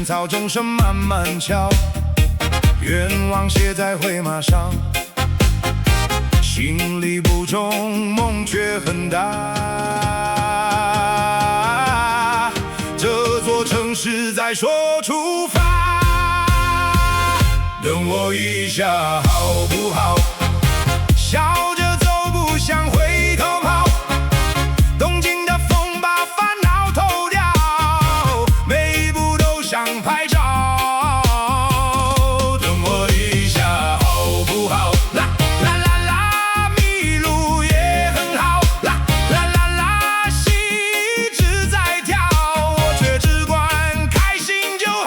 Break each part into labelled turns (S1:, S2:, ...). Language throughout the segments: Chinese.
S1: 草钟声慢慢敲，愿望写在灰马上，心里不重，梦却很大。这座城市在说出发，等我一下好不好？笑着走，不想回头跑。东京的风把烦恼偷掉，每一步都想拍照。等我一下好不好？啦啦啦啦，迷路也很好。啦啦啦啦，心一直在跳，我却只管开心就好。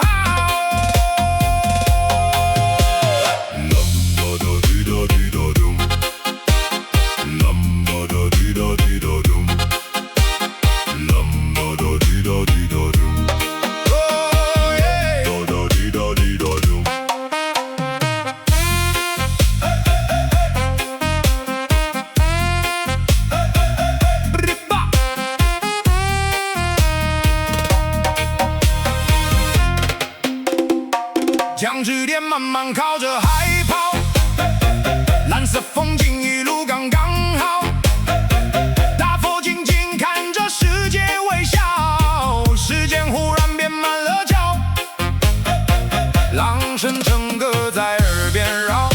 S1: 江之巅慢慢靠着海跑，蓝色风景一路刚刚好。大佛静静看着世界微笑，时间忽然变慢了脚。浪声成歌在耳边绕，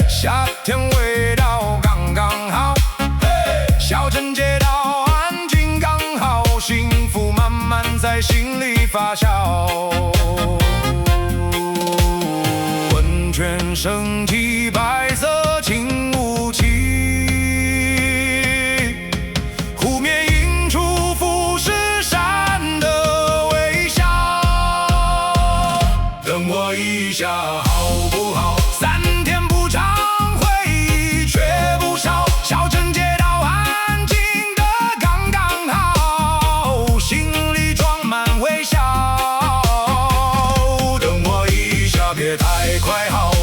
S1: 夏天味道刚刚好。小镇街道安静刚好，幸福慢慢在心里发酵。全升起白色轻雾气，湖面映出富士山的微笑。等我一下好不好？3天不长，回忆却不少。小镇街道安静的刚刚好，心里装满微笑。等我一下，别太快好。